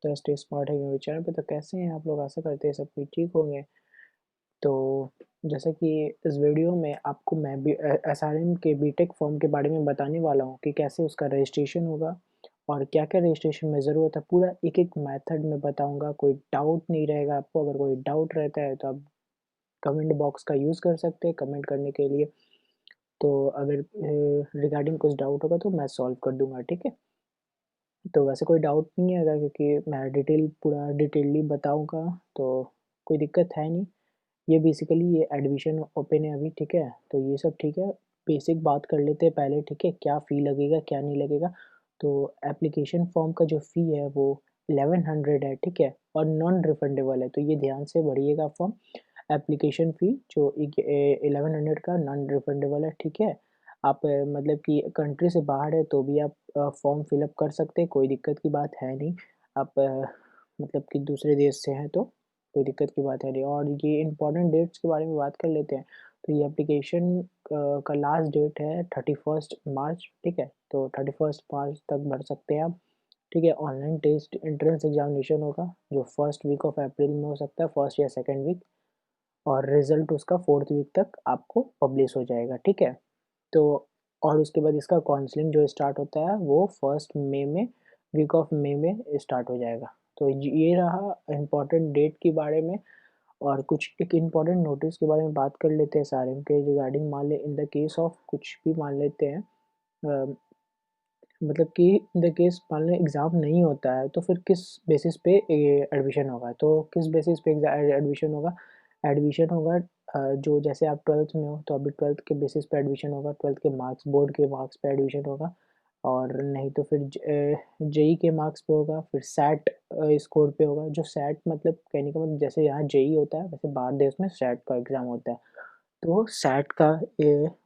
तो stay smart है मेरे चैनल पे। तो कैसे हैं आप लोग, आशा करते हैं सब कुछ ठीक होंगे। तो जैसे कि इस वीडियो में आपको मैं भी एसआरएम के बीटेक फॉर्म के बारे में बताने वाला हूँ कि कैसे उसका रजिस्ट्रेशन होगा और क्या क्या रजिस्ट्रेशन में ज़रूरत है। पूरा एक एक मेथड में बताऊँगा, कोई डाउट नहीं रहेगा आपको। अगर कोई डाउट रहता है तो आप कमेंट बॉक्स का यूज़ कर सकते हैं कमेंट करने के लिए। तो अगर रिगार्डिंग कुछ डाउट होगा तो मैं सॉल्व कर दूंगा, ठीक है। तो वैसे कोई डाउट नहीं आएगा क्योंकि मैं पूरा डिटेलली बताऊंगा, तो कोई दिक्कत है नहीं। ये बेसिकली ये एडमिशन ओपन है अभी, ठीक है। तो ये सब ठीक है, बेसिक बात कर लेते हैं पहले, ठीक है। क्या फ़ी लगेगा क्या नहीं लगेगा। तो एप्लीकेशन फॉर्म का जो फ़ी है वो 1100 है, ठीक है, और नॉन रिफंडेबल है। तो ये ध्यान से भरिएगा फॉर्म। एप्लीकेशन फ़ी जो 1100 का नॉन रिफंडेबल है, ठीक है। आप मतलब कि कंट्री से बाहर है तो भी आप फॉर्म फिलअप कर सकते हैं, कोई दिक्कत की बात है नहीं। आप मतलब कि दूसरे देश से हैं तो कोई दिक्कत की बात है नहीं। और ये इम्पोर्टेंट डेट्स के बारे में बात कर लेते हैं। तो ये एप्लीकेशन का लास्ट डेट है 31 मार्च, ठीक है। तो 31 मार्च तक भर सकते हैं आप, ठीक है। ऑनलाइन टेस्ट एंट्रेंस एग्जामिनेशन होगा जो फर्स्ट वीक ऑफ अप्रैल में हो सकता है, फर्स्ट या सेकेंड वीक। और रिजल्ट उसका 4th वीक तक आपको पब्लिश हो जाएगा, ठीक है। तो और उसके बाद इसका काउंसलिंग जो स्टार्ट होता है वो 1 मई में, वीक ऑफ मई में स्टार्ट हो जाएगा। तो ये रहा इम्पोर्टेंट डेट के बारे में। और कुछ एक इम्पोर्टेंट नोटिस के बारे में बात कर लेते हैं सारे के रिगार्डिंग। मान ले इन द केस ऑफ कुछ भी मान लेते हैं, मतलब कि इन द केस मान लो एग्ज़ाम नहीं होता है तो फिर किस बेसिस पे एडमिशन होगा। तो किस बेसिस पे एडमिशन होगा, एडमिशन होगा जो जैसे आप 12th में हो तो अभी 12th के बेसिस पे एडमिशन होगा, 12th के मार्क्स, बोर्ड के मार्क्स पे एडमिशन होगा। और नहीं तो फिर जेई के मार्क्स पे होगा, फिर सैट स्कोर पे होगा। जो सैट मतलब कहने का मतलब जैसे यहाँ जेई होता है वैसे बाहर देश में सैट का एग्ज़ाम होता है। तो सैट का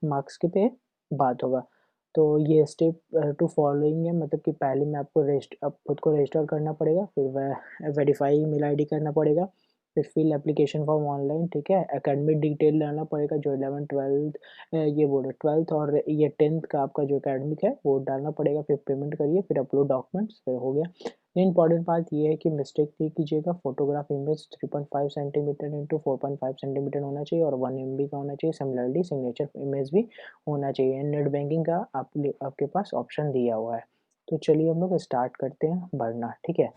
मार्क्स के पे बात होगा। तो ये स्टेप टू फॉलोइंग है, मतलब कि पहले में आपको आप खुद को रजिस्टर करना पड़ेगा, फिर वह वेरीफाई ईमेल आईडी करना पड़ेगा, फिर फिल एप्लीकेशन फॉर्म ऑनलाइन, ठीक है। एकेडमिक डिटेल डालना पड़ेगा जो 11 12 ये बोलो 12th और ये 10th का आपका जो एकेडमिक है वो डालना पड़ेगा। फिर पेमेंट करिए, फिर अपलोड डॉक्यूमेंट्स, फिर हो गया। इंपॉर्टेंट बात ये है कि मिस्टेक नहीं कीजिएगा। Photograph image 3.5 centimetre into 4.5 centimetre होना चाहिए और 1 MB का होना चाहिए। सिमिलरली सिग्नेचर इमेज भी होना चाहिए। नेट बैंकिंग का आपके पास ऑप्शन दिया हुआ है। तो चलिए हम लोग स्टार्ट करते हैं भरना, ठीक है।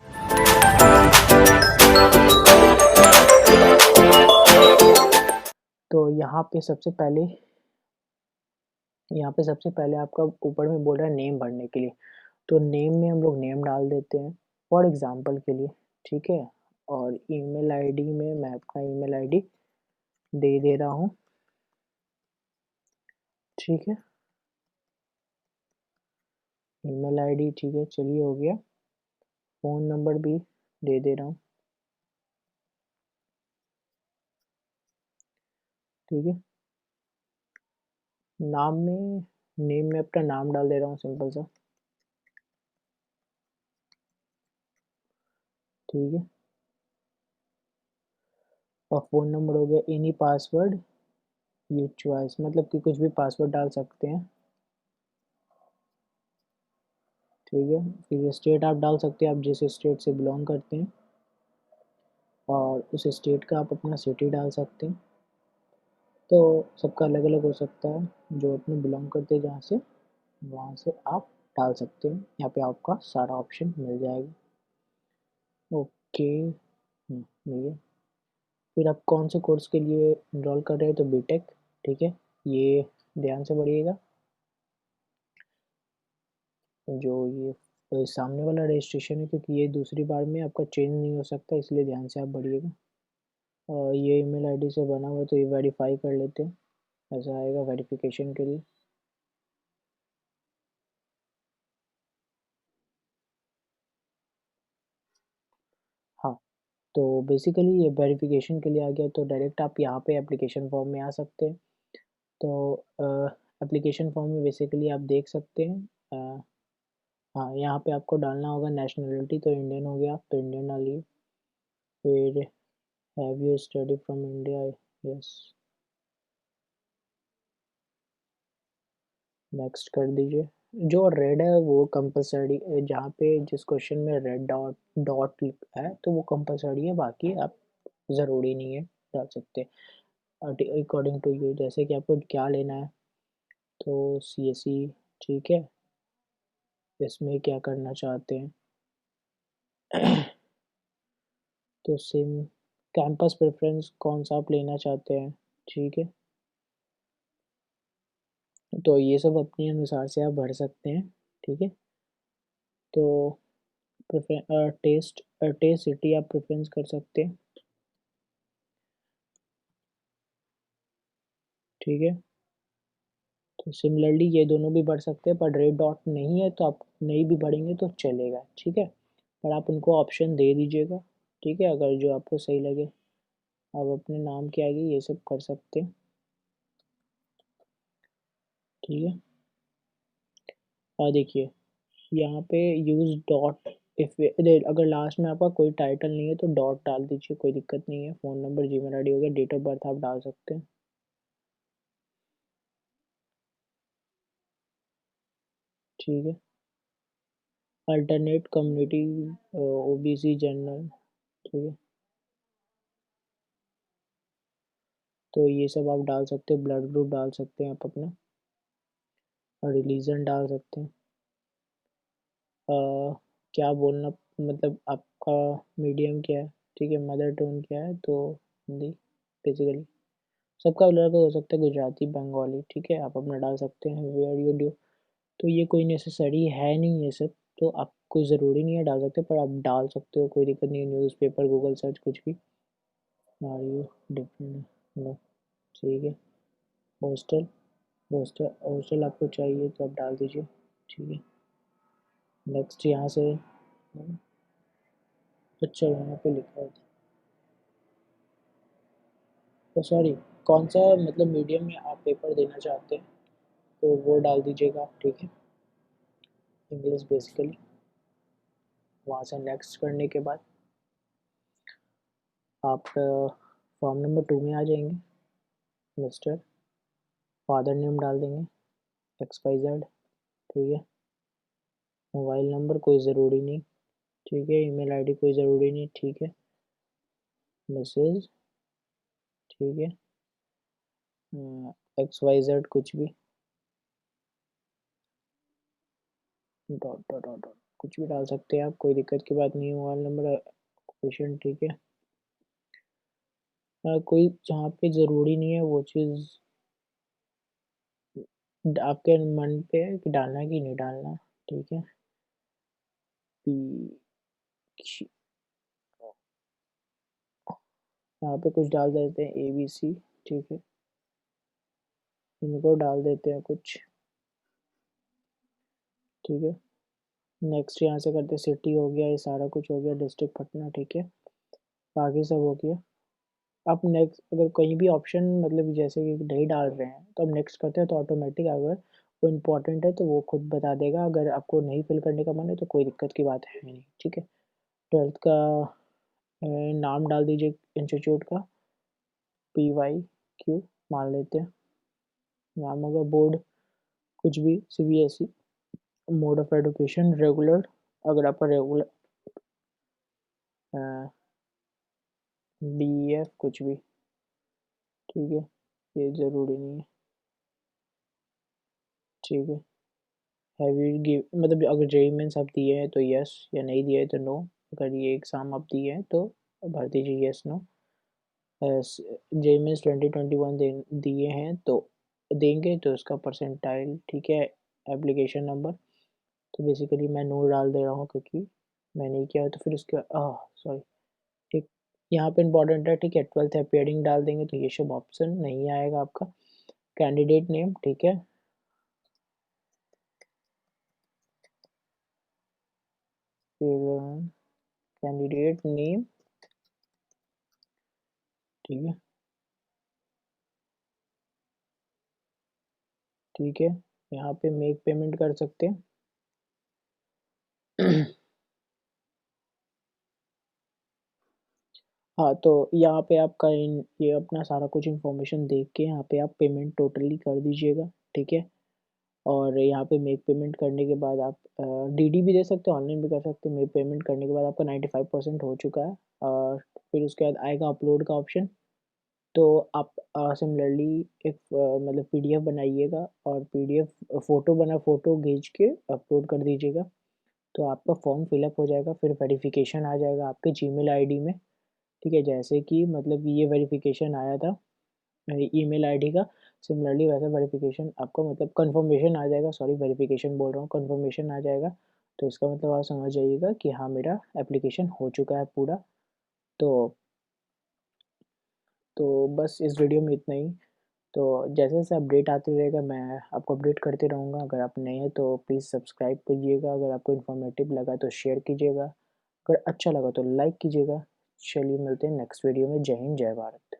तो यहाँ पे सबसे पहले आपका ऊपर में बोल रहा है नेम भरने के लिए। तो नेम में हम लोग नेम डाल देते हैं फॉर एग्जांपल के लिए, ठीक है। और ईमेल आईडी में मैं अपना ईमेल आईडी दे दे रहा हूँ, ठीक है। ईमेल आईडी ठीक है, चलिए हो गया। फ़ोन नंबर भी दे दे रहा हूँ, ठीक है। नाम में नेम में अपना नाम डाल दे रहा हूँ सिंपल सा, ठीक है। और फ़ोन नंबर हो गया एनी पासवर्ड यू चॉइस, मतलब कि कुछ भी पासवर्ड डाल सकते हैं, ठीक है। फिर स्टेट आप डाल सकते हैं, आप जिस स्टेट से बिलोंग करते हैं, और उस स्टेट का आप अपना सिटी डाल सकते हैं। तो सबका अलग अलग हो सकता है, जो अपने बिलोंग करते हैं जहाँ से वहाँ से आप डाल सकते हैं। यहाँ पे आपका सारा ऑप्शन मिल जाएगा, ओके। मिल गया। फिर आप कौन से कोर्स के लिए इनरोल कर रहे हैं, तो बीटेक, ठीक है। ये ध्यान से पढ़िएगा। जो ये सामने वाला रजिस्ट्रेशन है क्योंकि ये दूसरी बार में आपका चेंज नहीं हो सकता, इसलिए ध्यान से आप पढ़िएगा। और ये ईमेल आईडी से बना हुआ तो ये वेरीफाई कर लेते हैं, ऐसा आएगा वेरिफिकेशन के लिए। हाँ, तो बेसिकली ये वेरिफिकेशन के लिए आ गया, तो डायरेक्ट आप यहाँ पे एप्लीकेशन फॉर्म में आ सकते हैं। तो एप्लीकेशन फॉर्म में बेसिकली आप देख सकते हैं, हाँ यहाँ पे आपको डालना होगा नेशनलिटी, तो इंडियन हो गया तो इंडियन डालिए। फिर have you study from India, yes, next कर दीजिए। जो रेड है वो कंपलसरी, जहाँ पे जिस क्वेश्चन में रेड डॉट डॉट लिखा है तो वो कंपलसरी है, बाकी आप ज़रूरी नहीं है डाल सकते अकॉर्डिंग टू यू, जैसे कि आपको क्या लेना है। तो CSE, ठीक है, इसमें क्या करना चाहते हैं। तो सिम कैंपस प्रेफरेंस कौन सा आप लेना चाहते हैं, ठीक है। तो ये सब अपने अनुसार से आप भर सकते हैं, ठीक है। तो टेस्ट टेस्ट सिटी आप प्रेफरेंस कर सकते हैं, ठीक है। तो सिमिलरली ये दोनों भी बढ़ सकते हैं, पर रेड डॉट नहीं है तो आप नहीं भी बढ़ेंगे तो चलेगा, ठीक है। पर आप उनको ऑप्शन दे दीजिएगा, ठीक है, अगर जो आपको सही लगे आप अपने नाम के आगे ये सब कर सकते हैं, ठीक है। देखिए यहाँ पे यूज़ डॉट, इफ़ अगर लास्ट में आपका कोई टाइटल नहीं है तो डॉट डाल दीजिए, कोई दिक्कत नहीं है। फ़ोन नंबर, जीमेल आईडी हो गया, डेट ऑफ बर्थ आप डाल सकते हैं, ठीक है। अल्टरनेट कम्युनिटी, OBC जनरल, ठीक है। तो ये सब आप डाल सकते हैं, ब्लड ग्रुप डाल सकते हैं आप अपना, और रिलीजन डाल सकते हैं। अ, क्या बोलना, मतलब आपका मीडियम क्या है, ठीक है, मदर टंग क्या है, तो हिंदी बेसिकली। सबका अलग अलग हो सकता है, गुजराती, बंगाली, ठीक है, आप अपना डाल सकते हैं। वेयर यू ड्यू, तो ये कोई नेसेसरी है नहीं ये सब, तो आपको ज़रूरी नहीं है डाल सकते, पर आप डाल सकते हो, कोई दिक्कत नहीं है। न्यूज़पेपर, गूगल सर्च, कुछ भी। आर यू डिफरेंट, नो, ठीक है। हॉस्टल, हॉस्टल हॉस्टल आपको चाहिए तो आप डाल दीजिए, ठीक है। नेक्स्ट यहाँ से, अच्छा यहाँ पे लिखा है, तो सॉरी, कौन सा मतलब मीडियम में आप पेपर देना चाहते हैं तो वो डाल दीजिएगा आप, ठीक है। English basically. वहाँ से नेक्स्ट करने के बाद आप फॉर्म नंबर 2 में आ जाएंगे। मिस्टर, फादर नेम डाल देंगे, XYZ, ठीक है। मोबाइल नंबर कोई ज़रूरी नहीं, ठीक है। ईमेल आईडी कोई ज़रूरी नहीं, ठीक है। मैसेज, ठीक है। XYZ कुछ भी, डॉट डॉट डॉट डॉट कुछ भी डाल सकते हैं आप, कोई दिक्कत की बात नहीं है। मोबाइल नंबर, क्वेश्चन, ठीक है। कोई जहाँ पे ज़रूरी नहीं है वो चीज़ आपके मन पे है कि डालना है कि नहीं डालना, ठीक है। पी, यहाँ पे कुछ डाल देते हैं, ABC, ठीक है। इनको डाल देते हैं कुछ, ठीक है। नेक्स्ट यहाँ से करते हैं, सिटी हो गया, ये सारा कुछ हो गया, डिस्ट्रिक्ट पटना, ठीक है। बाकी सब हो गया। आप नेक्स्ट अगर कहीं भी ऑप्शन मतलब जैसे कि नहीं डाल रहे हैं तो हम नेक्स्ट करते हैं, तो ऑटोमेटिक अगर वो इम्पोर्टेंट है तो वो खुद बता देगा, अगर आपको नहीं फिल करने का मन है तो कोई दिक्कत की बात है नहीं, ठीक है। 12th का नाम डाल दीजिए इंस्टीट्यूट का, PYQ मान लेते हैं नाम होगा। बोर्ड कुछ भी, CBSE। Mode of education regular, अगर आपका रेगुलर, BEF कुछ भी, ठीक है, ये ज़रूरी नहीं है, ठीक है। हैव यू गिव, मतलब अगर JEE मेंस आप दिए हैं तो यस, या नहीं दिए तो नो। अगर ये एग्ज़ाम आप दिए हैं तो भर दीजिए यस नो। JEE मेंस 2021 दिए हैं तो देंगे तो उसका परसेंटाइल, ठीक है, एप्लीकेशन नंबर। तो बेसिकली मैं नो डाल दे रहा हूँ क्योंकि मैं नहीं किया है, तो फिर उसके सॉरी, ठीक। यहाँ पे इंपॉर्टेंट है, ठीक है, 12th अपीयरिंग डाल देंगे तो ये सब ऑप्शन नहीं आएगा आपका। कैंडिडेट नेम, ठीक है, फिर कैंडिडेट नेम, ठीक है, ठीक है। यहाँ पे मेक पेमेंट कर सकते हैं। हाँ, तो यहाँ पे आपका ये अपना सारा कुछ इन्फॉर्मेशन देख के यहाँ पे आप पेमेंट टोटली कर दीजिएगा, ठीक है। और यहाँ पे मेक पेमेंट करने के बाद आप डीडी भी दे सकते हो, ऑनलाइन भी कर सकते हो। मेक पेमेंट करने के बाद आपका 95% हो चुका है और फिर उसके बाद आएगा अपलोड का ऑप्शन। तो आप सिमिलरली एक मतलब पीडीएफ बनाइएगा और पीडीएफ फ़ोटो खींच के अपलोड कर दीजिएगा। तो आपका फॉर्म फिलअप हो जाएगा, फिर वेरिफिकेशन आ जाएगा आपके जीमेल आईडी में। ठीक है, जैसे कि मतलब ये वेरिफिकेशन आया था ईमेल आईडी का, सिमिलरली वैसा वेरिफिकेशन आपका मतलब कंफर्मेशन आ जाएगा, सॉरी वेरिफिकेशन बोल रहा हूँ, कंफर्मेशन आ जाएगा। तो इसका मतलब आप समझ जाइएगा कि हाँ मेरा एप्लीकेशन हो चुका है पूरा। तो तो बस इस वीडियो में इतना ही। तो जैसे जैसे अपडेट आते रहेगा मैं आपको अपडेट करते रहूँगा। अगर आप नए हैं तो प्लीज़ सब्सक्राइब कीजिएगा, अगर आपको इन्फॉर्मेटिव लगा तो शेयर कीजिएगा, अगर अच्छा लगा तो लाइक कीजिएगा। चलिए मिलते हैं नेक्स्ट वीडियो में। जय हिंद, जय भारत।